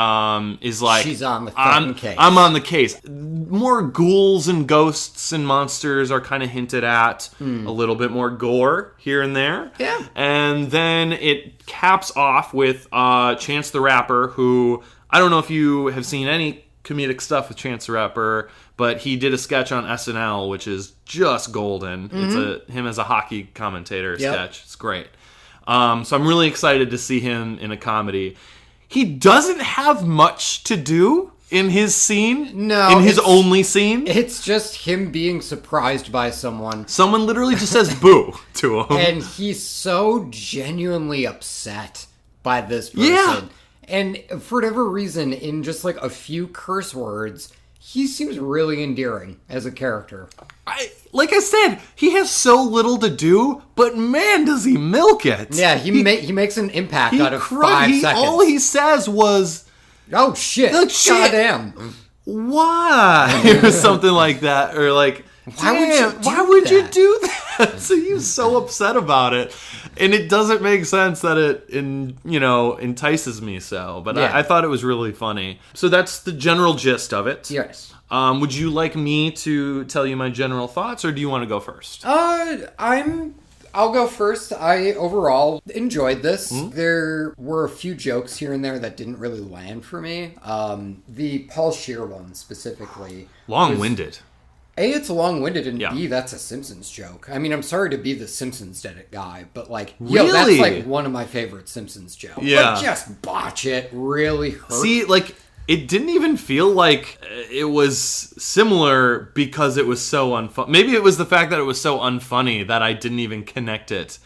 is like, she's on the fucking case. I'm on the case. More ghouls and ghosts and monsters are kind of hinted at. A little bit more gore here and there. Yeah. And then it caps off with Chance the Rapper, who, I don't know if you have seen any comedic stuff with Chance the Rapper, but he did a sketch on SNL, which is just golden. It's him as a hockey commentator sketch. It's great. So I'm really excited to see him in a comedy. He doesn't have much to do in his scene. No. In his only scene. It's just him being surprised by someone. Someone literally just says boo to him. And he's so genuinely upset by this person. Yeah. And for whatever reason, in just like a few curse words, he seems really endearing as a character. Like I said, he has so little to do, but man, does he milk it. Yeah, he makes an impact out of 5 seconds. All he says was, "Oh shit, shit. Goddamn, why?" or something like that, or like Why would you do that? So you're so upset about it, and it doesn't make sense that it entices me so. But I thought it was really funny. So that's the general gist of it. Yes. Would you like me to tell you my general thoughts, or do you want to go first? I'll go first. I overall enjoyed this. There were a few jokes here and there that didn't really land for me. The Paul Scheer one specifically. Long-winded. A, it's long-winded, and B, that's a Simpsons joke. I mean, I'm sorry to be the Simpsons did it guy, but really? That's like one of my favorite Simpsons jokes. Yeah. Like, just botch it. Really hurt. See, it didn't even feel like it was similar because it was so unfunny. Maybe it was the fact that it was so unfunny that I didn't even connect it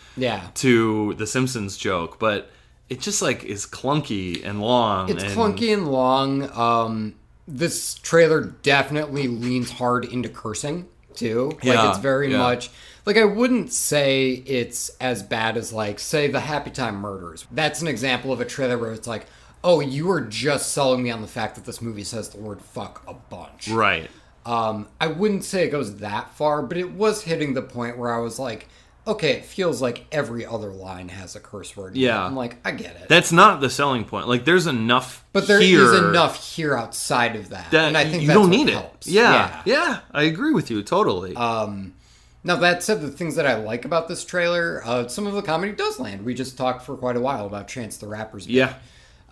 to the Simpsons joke. But it just is clunky and long. It's clunky and long. This trailer definitely leans hard into cursing too. It's very much I wouldn't say it's as bad as say the Happy Time Murders. That's an example of a trailer where it's like, oh, you were just selling me on the fact that this movie says the word fuck a bunch. Right. I wouldn't say it goes that far, but it was hitting the point where I was like, okay, it feels like every other line has a curse word. Yeah. I'm like, I get it. That's not the selling point. There's enough But there here is enough here outside of that. And I think you that's don't what need helps. it. Yeah. I agree with you, totally. Now, that said, the things that I like about this trailer, some of the comedy does land. We just talked for quite a while about Chance the Rapper's bit. Yeah.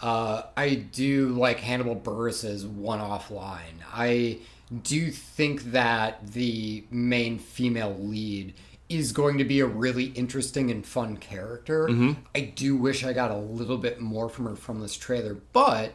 I do like Hannibal Buress's one-off line. I do think that the main female lead is going to be a really interesting and fun character. I do wish I got a little bit more from her from this trailer, but,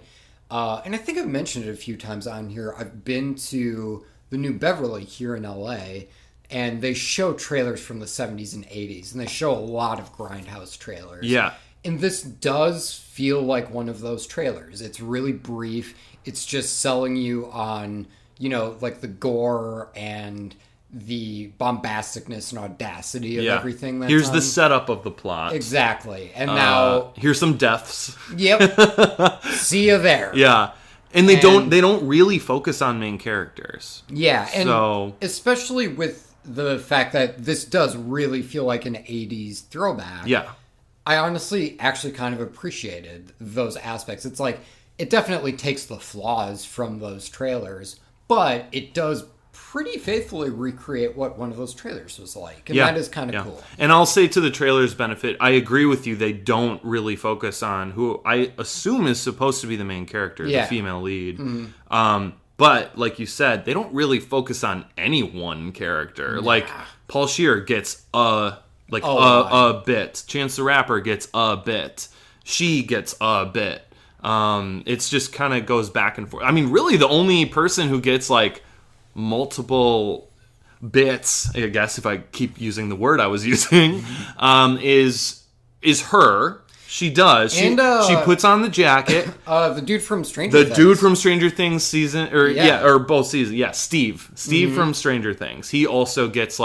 and I think I've mentioned it a few times on here, I've been to the New Beverly here in LA, and they show trailers from the 70s and 80s, and they show a lot of Grindhouse trailers. Yeah. And this does feel like one of those trailers. It's really brief. It's just selling you on, the gore and the bombasticness and audacity of everything. Here's the setup of the plot. Exactly. And now... here's some deaths. Yep. See you there. Yeah. And they don't really focus on main characters. Yeah. And especially with the fact that this does really feel like an 80s throwback. Yeah. I honestly actually kind of appreciated those aspects. It's it definitely takes the flaws from those trailers, but it does pretty faithfully recreate what one of those trailers was like. And that is kind of cool. And I'll say to the trailer's benefit, I agree with you. They don't really focus on who I assume is supposed to be the main character, the female lead. But like you said, they don't really focus on any one character. Paul Scheer gets a bit. Chance the Rapper gets a bit. She gets a bit. It's just kind of goes back and forth. I mean, really, the only person who gets multiple bits, I guess, if I keep using the word I was using, is her. She does. She puts on the jacket. The dude from Stranger Things. The dude from Stranger Things or both seasons. Yeah, Steve. Steve from Stranger Things. He also gets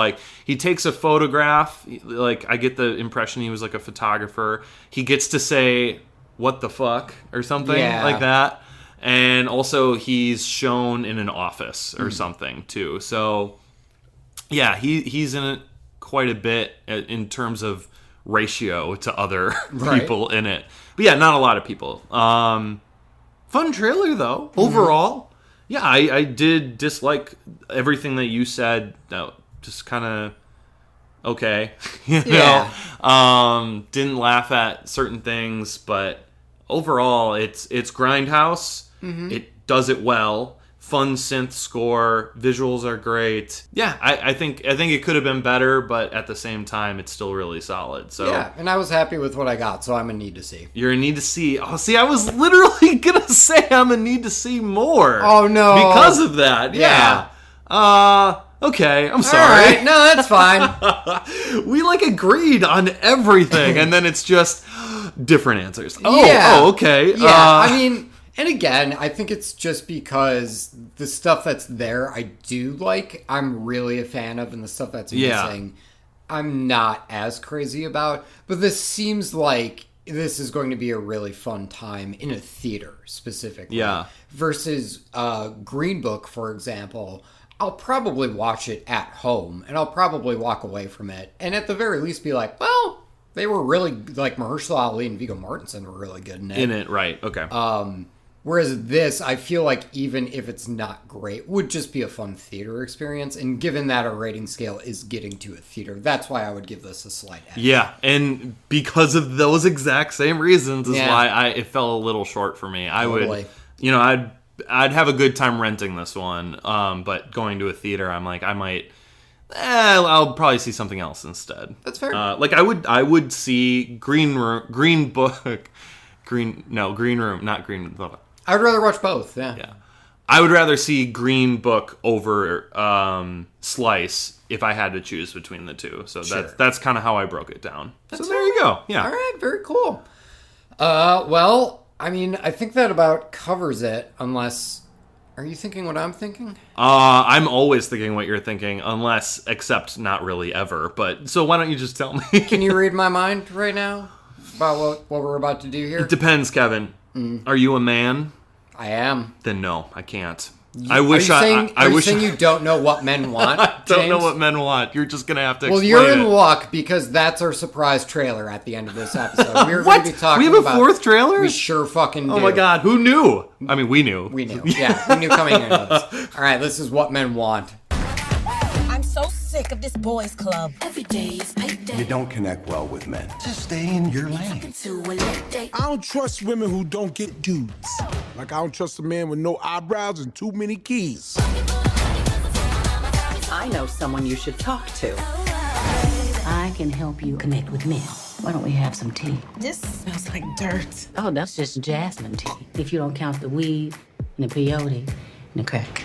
he takes a photograph. I get the impression he was a photographer. He gets to say, "What the fuck?" or something like that. And also he's shown in an office or something too. So yeah, he's in it quite a bit in terms of ratio to other people in it. But yeah, not a lot of people. Fun trailer though, overall. Yeah, I did dislike everything that you said. No, just kind of okay. Didn't laugh at certain things, but overall it's Grindhouse. It does it well. Fun synth score, visuals are great. Yeah, I think it could have been better, but at the same time, it's still really solid. So yeah, and I was happy with what I got, so I'm a need to see. You're a need to see. Oh, see, I was literally gonna say I'm a need to see more. Oh no, because of that. Yeah. Okay, I'm sorry. All right, no, that's fine. We agreed on everything, and then it's just different answers. Oh, okay. Yeah, I mean. And again, I think it's just because the stuff that's there I do like, I'm really a fan of, and the stuff that's missing, I'm not as crazy about. But this seems like this is going to be a really fun time in a theater, specifically. Yeah. Versus Green Book, for example, I'll probably watch it at home, and I'll probably walk away from it, and at the very least be like, well, they were really, like, Mahershala Ali and Viggo Mortensen were really good in it. Right, okay. Whereas this, I feel like even if it's not great, would just be a fun theater experience. And given that our rating scale is getting to a theater, that's why I would give this a slight edge. Yeah, and because of those exact same reasons is why it fell a little short for me. I would, I'd have a good time renting this one, but going to a theater, I'm like, I'll probably see something else instead. That's fair. I would see Green Room, not Green Book. I would rather watch both, yeah. I would rather see Green Book over Slice if I had to choose between the two. So that's kind of how I broke it down. So there you go. Yeah. All right, very cool. Well, I mean, I think that about covers it, unless... Are you thinking what I'm thinking? I'm always thinking what you're thinking, except not really ever. But so why don't you just tell me? Can you read my mind right now about what we're about to do here? It depends, Kevin. Are you a man? I am. Then no, I can't. Are you saying you don't know what men want? I don't know what men want. You're just gonna have to. Well, you're in luck because that's our surprise trailer at the end of this episode. We're going to be talking. We have a fourth trailer? We sure fucking do. Oh my god, who knew? I mean, we knew. We knew. Yeah, we knew coming into this. All right, this is what men want. I'm so sick of this boys' club. Every day is payday. You don't connect well with men. Just stay in your lane. I don't trust women who don't get dudes. Like I don't trust a man with no eyebrows and too many keys. I know someone you should talk to. I can help you connect with men. Why don't we have some tea? This smells like dirt. Oh, that's just jasmine tea. If you don't count the weed and the peyote and the crack.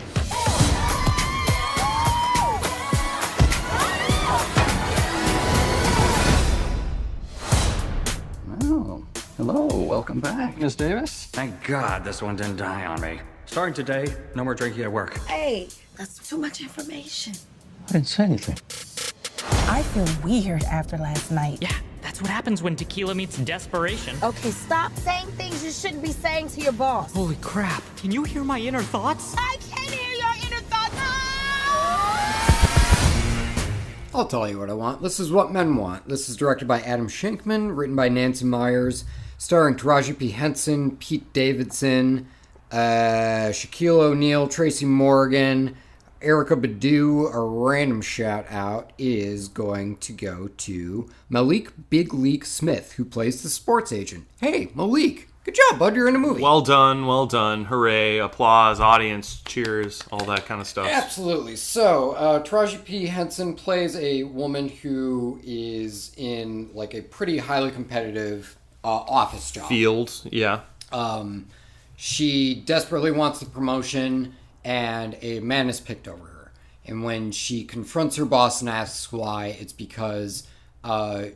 Oh, hello. Welcome back, Miss Davis. Thank God this one didn't die on me. Starting today, no more drinking at work. Hey, that's too much information. I didn't say anything. I feel weird after last night. Yeah, that's what happens when tequila meets desperation. Okay, stop saying things you shouldn't be saying to your boss. Holy crap. Can you hear my inner thoughts? I can hear your inner thoughts. I'll tell you what I want. This is What Men Want. This is directed by Adam Shankman, written by Nancy Myers, starring Taraji P. Henson, Pete Davidson, Shaquille O'Neal, Tracy Morgan, Erykah Badu. A random shout out is going to go to Malik Big League Smith, who plays the sports agent. Hey, Malik, good job, bud. You're in a movie. Well done, well done. Hooray, applause, audience, cheers, all that kind of stuff. Absolutely. So, Taraji P. Henson plays a woman who is in like a pretty highly competitive office job. Field, yeah. She desperately wants the promotion, and a man is picked over her. And when she confronts her boss and asks why, it's because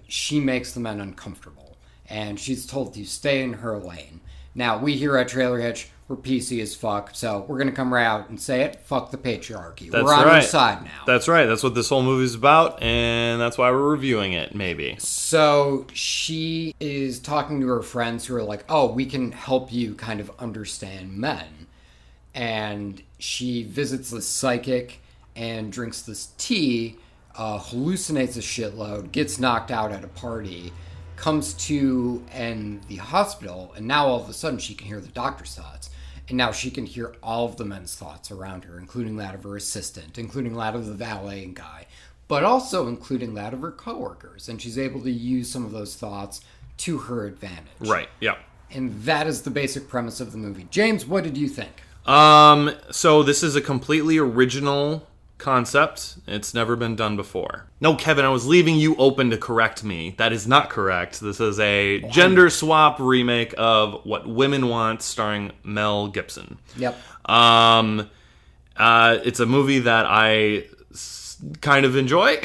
she makes the men uncomfortable. And she's told to stay in her lane. Now, we here at Trailer Hitch, we're PC as fuck, so we're going to come right out and say it. Fuck the patriarchy. We're on her side now. That's right. That's what this whole movie's about, and that's why we're reviewing it, maybe. So she is talking to her friends who are like, oh, we can help you kind of understand men. And she visits this psychic and drinks this tea, hallucinates a shitload, gets knocked out at a party, comes to in the hospital, and now all of a sudden she can hear the doctor's thoughts. And now she can hear all of the men's thoughts around her, including that of her assistant, including that of the valeting guy, but also including that of her coworkers. And she's able to use some of those thoughts to her advantage. Right, yeah. And that is the basic premise of the movie. James, what did you think? So this is a completely original concept. It's never been done before. No, Kevin, I was leaving you open to correct me. That is not correct. This is a gender swap remake of What Women Want, starring Mel Gibson. Yep. It's a movie that I kind of enjoy.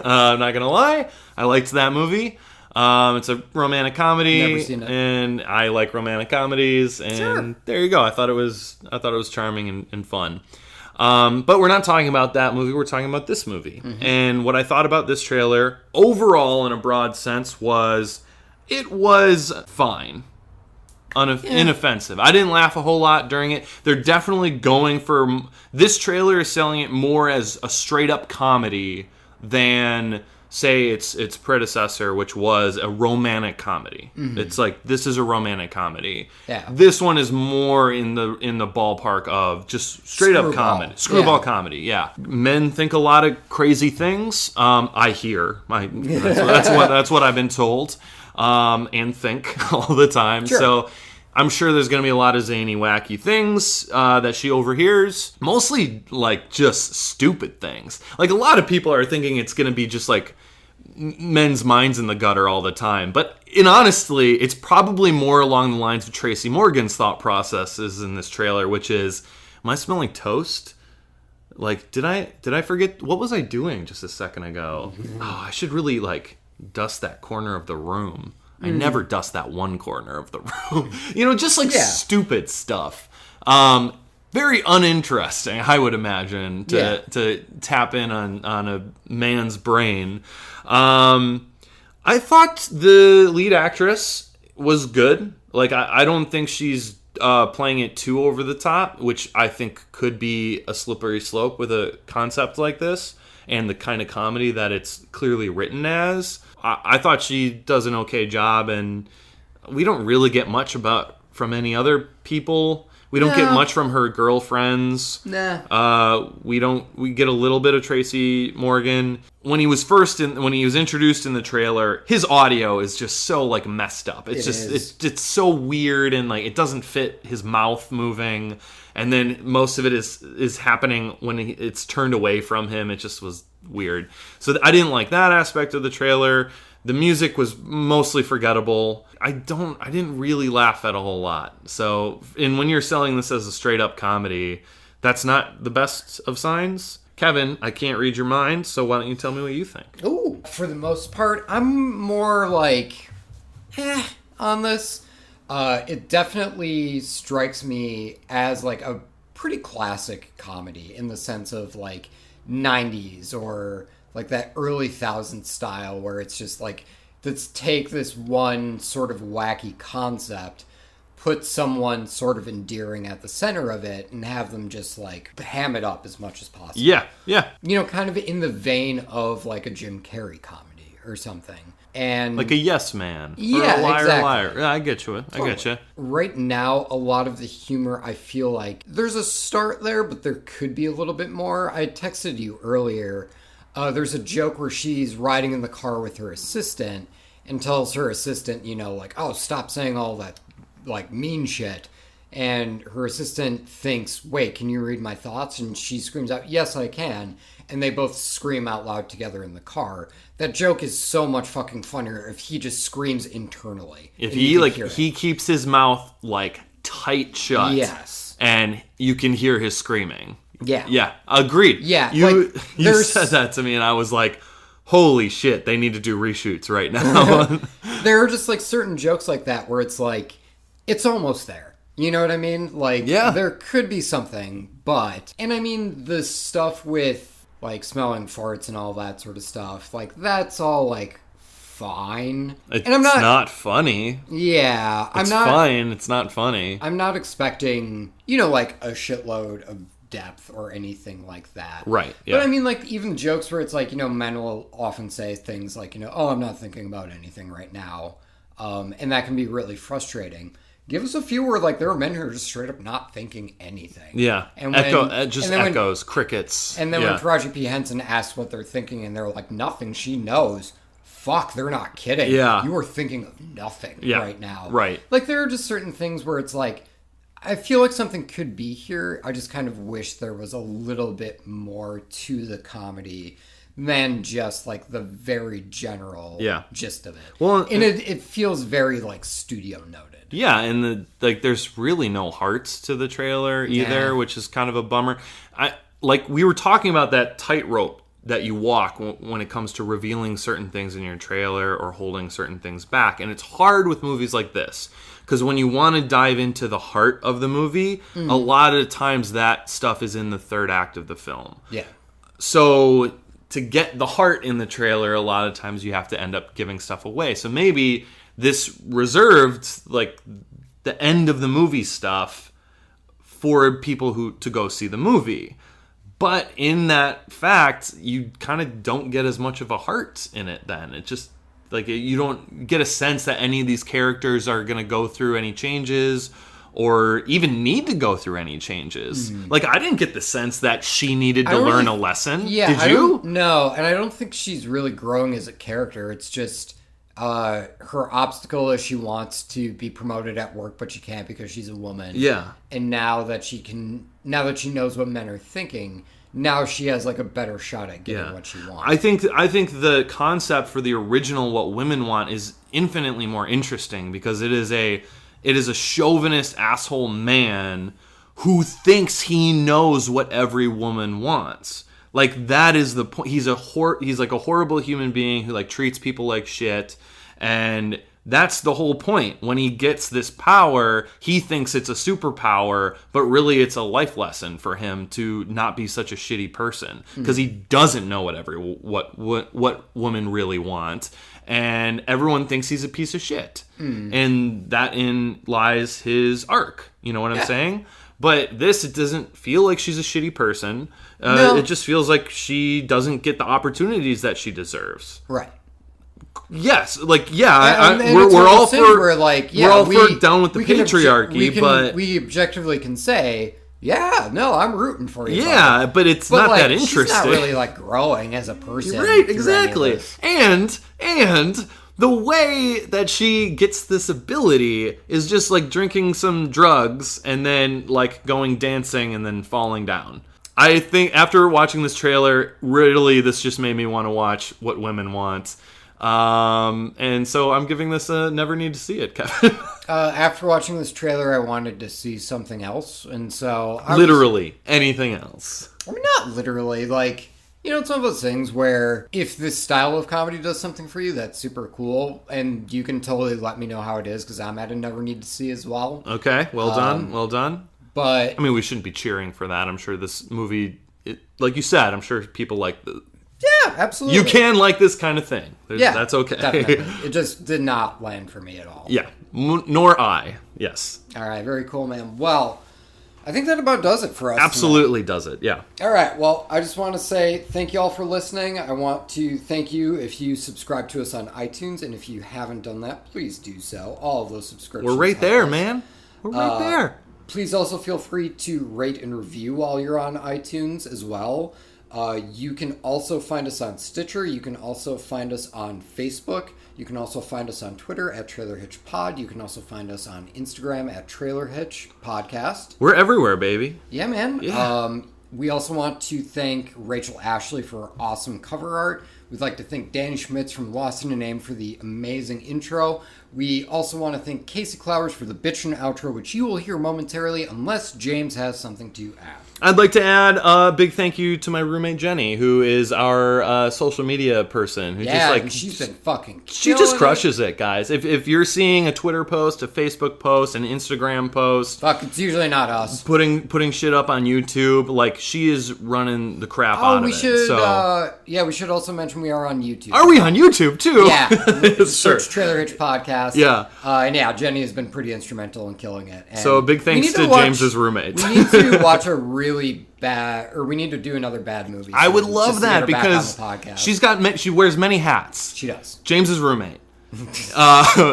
I'm not gonna lie. I liked that movie. It's a romantic comedy. Never seen it. And I like romantic comedies. And There you go. I thought it was charming and fun. But we're not talking about that movie. We're talking about this movie. Mm-hmm. And what I thought about this trailer, overall, in a broad sense, was it was fine. inoffensive. I didn't laugh a whole lot during it. They're definitely going for... This trailer is selling it more as a straight-up comedy than, say, its predecessor, which was a romantic comedy. Mm-hmm. It's like, this is a romantic comedy. Yeah. This one is more in the ballpark of just straight-up comedy. Screwball comedy, yeah. Men think a lot of crazy things. I hear. That's what I've been told. And think all the time. Sure. So I'm sure there's going to be a lot of zany, wacky things that she overhears. Mostly, like, just stupid things. Like, a lot of people are thinking it's going to be just, like, men's minds in the gutter all the time. But honestly, it's probably more along the lines of Tracy Morgan's thought processes in this trailer, which is, am I smelling toast? Like, did I forget? What was I doing just a second ago? Mm-hmm. Oh, I should really, like... dust that corner of the room. I never dust that one corner of the room. Just like stupid stuff. Very uninteresting, I would imagine, to tap in on a man's brain. I thought the lead actress was good. Like, I don't think she's playing it too over the top, which I think could be a slippery slope with a concept like this and the kind of comedy that it's clearly written as. I thought she does an okay job, and we don't really get much from any other people. We don't get much from her girlfriends. Nah. We get a little bit of Tracy Morgan. When he was introduced in the trailer, his audio is just so, like, messed up. It's so weird, and, like, it doesn't fit his mouth moving. And then most of it is happening when it's turned away from him. It just was weird. So I didn't like that aspect of the trailer. The music was mostly forgettable. I didn't really laugh at a whole lot. So, and when you're selling this as a straight up comedy, that's not the best of signs. Kevin, I can't read your mind, so why don't you tell me what you think? Ooh, for the most part, I'm more like, on this. It definitely strikes me as like a pretty classic comedy in the sense of like 90s or like that early 2000s style where it's just like, let's take this one sort of wacky concept, put someone sort of endearing at the center of it, and have them just like ham it up as much as possible. Yeah. Kind of in the vein of like a Jim Carrey comedy or something. And like a Yes Man. Yeah, or a liar, exactly. Liar. Yeah, I get you. Totally. I get you. Right now, a lot of the humor, I feel like there's a start there, but there could be a little bit more. I texted you earlier. There's a joke where she's riding in the car with her assistant and tells her assistant, like, oh, stop saying all that, like, mean shit. And her assistant thinks, wait, can you read my thoughts? And she screams out, yes, I can. And they both scream out loud together in the car. That joke is so much fucking funnier if he just screams internally. If he keeps his mouth like tight shut. Yes. And you can hear his screaming. Yeah. Yeah. Agreed. Yeah. You said that to me and I was like, holy shit, they need to do reshoots right now. There are just like certain jokes like that where it's like, it's almost there. You know what I mean? Like, there could be something, but... And I mean, the stuff with, like, smelling farts and all that sort of stuff, like, that's all, like, fine. It's and I'm not funny. Yeah. It's fine. It's not funny. I'm not expecting, like, a shitload of depth or anything like that. Right, yeah. But I mean, like, even jokes where it's like, men will often say things like, oh, I'm not thinking about anything right now. And that can be really frustrating. Give us a few where, like, there are men who are just straight up not thinking anything. Yeah. And echoes, crickets. And then when Taraji P. Henson asks what they're thinking, and they're like, nothing, she knows. Fuck, they're not kidding. Yeah. You are thinking of nothing right now. Right. Like, there are just certain things where it's like, I feel like something could be here. I just kind of wish there was a little bit more to the comedy than just, like, the very general gist of it. Well, and it feels very, like, studio noted. Yeah, and there's really no hearts to the trailer either, which is kind of a bummer. We were talking about that tightrope that you walk when it comes to revealing certain things in your trailer or holding certain things back, and it's hard with movies like this because when you want to dive into the heart of the movie, a lot of times that stuff is in the third act of the film. Yeah. So to get the heart in the trailer, a lot of times you have to end up giving stuff away. So maybe this reserved, like, the end of the movie stuff for people to go see the movie. But in that fact, you kind of don't get as much of a heart in it then. It just, like, you don't get a sense that any of these characters are going to go through any changes or even need to go through any changes. Like, I didn't get the sense that she needed to learn a lesson. Yeah, Did you? No, and I don't think she's really growing as a character. It's just her obstacle is she wants to be promoted at work, but she can't because she's a woman. Yeah. And now that she knows what men are thinking, now she has like a better shot at getting what she wants. I think the concept for the original What Women Want is infinitely more interesting because it is a chauvinist asshole man who thinks he knows what every woman wants. Like, that is the point. He's like a horrible human being who like treats people like shit, and that's the whole point. When he gets this power, he thinks it's a superpower, but really it's a life lesson for him to not be such a shitty person because he doesn't know what women really want, and everyone thinks he's a piece of shit. And that lies his arc. You know what I'm saying? But it doesn't feel like she's a shitty person. No. It just feels like she doesn't get the opportunities that she deserves. Right. Yes, like and we're all for we're all for down with the patriarchy, but we objectively can say, yeah, no, I'm rooting for you. Yeah, but it's not that interesting. She's not really like growing as a person, right? Exactly, and the way that she gets this ability is just like drinking some drugs and then like going dancing and then falling down. I think after watching this trailer, really, this just made me want to watch What Women Want. And so I'm giving this a never need to see it, Kevin. After watching this trailer, I wanted to see something else, and so anything else. I mean, not literally. Like, you know, it's one of those things where if this style of comedy does something for you, that's super cool, and you can totally let me know how it is because I'm at a never need to see as well. Okay, well done. But I mean, we shouldn't be cheering for that. I'm sure this movie, like you said, I'm sure people like the. Yeah, absolutely. You can like this kind of thing. That's okay. Definitely. It just did not land for me at all. Yeah, nor I. Yes. All right, very cool, man. Well, I think that about does it for us. Absolutely does it, yeah. All right, well, I just want to say thank you all for listening. I want to thank you if you subscribe to us on iTunes, and if you haven't done that, please do so. All of those subscriptions. We're right there, man. We're right there. Please also feel free to rate and review while you're on iTunes as well. You can also find us on Stitcher. You can also find us on Facebook. You can also find us on Twitter at Trailer Hitch Pod. You can also find us on Instagram at Trailer Hitch Podcast. We're everywhere, baby. Yeah, man. Yeah. We also want to thank Rachel Ashley for her awesome cover art. We'd like to thank Danny Schmitz from Lost in a Name for the amazing intro. We also want to thank Casey Clowers for the bitchin' outro, which you will hear momentarily unless James has something to add. I'd like to add a big thank you to my roommate Jenny, who is our social media person. Who she's been fucking She just crushes it, guys. If you're seeing a Twitter post, a Facebook post, an Instagram post... it's usually not us. Putting shit up on YouTube, like, she is running the crap out of it. We should also mention we are on YouTube. Are we on YouTube, too? Yeah. Sure. Search Trailer Hitch Podcast. Yeah. And yeah, Jenny has been pretty instrumental in killing it. And so big thanks to James's roommate. We need to watch a really bad, or we need to do another bad movie. I would love that because she wears many hats. She does. James's roommate,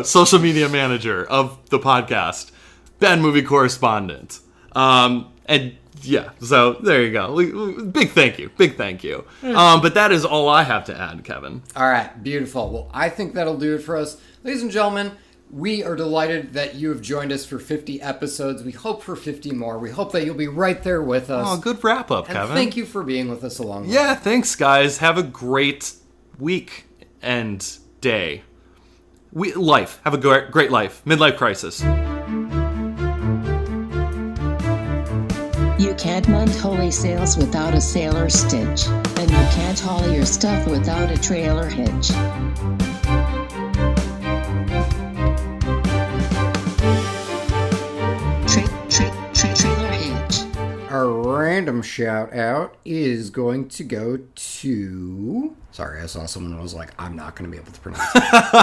social media manager of the podcast, bad movie correspondent, and yeah. So there you go. Big thank you. But that is all I have to add, Kevin. All right, beautiful. Well, I think that'll do it for us, ladies and gentlemen. We are delighted that you have joined us for 50 episodes. We hope for 50 more. We hope that you'll be right there with us. Oh, good wrap up, Kevin. Thank you for being with us along the way. Yeah, thanks, guys. Have a great week and day. Have a great life. Midlife crisis. You can't mend holy sails without a sailor's stitch, and you can't haul your stuff without a trailer hitch. Trailer hitch. All right. random shout out is going to go to... Sorry, I saw someone who was like, I'm not going to be able to pronounce it.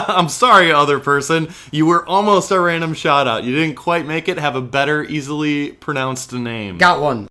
I'm sorry, other person. You were almost a random shout out. You didn't quite make it. Have a better, easily pronounced name. Got one.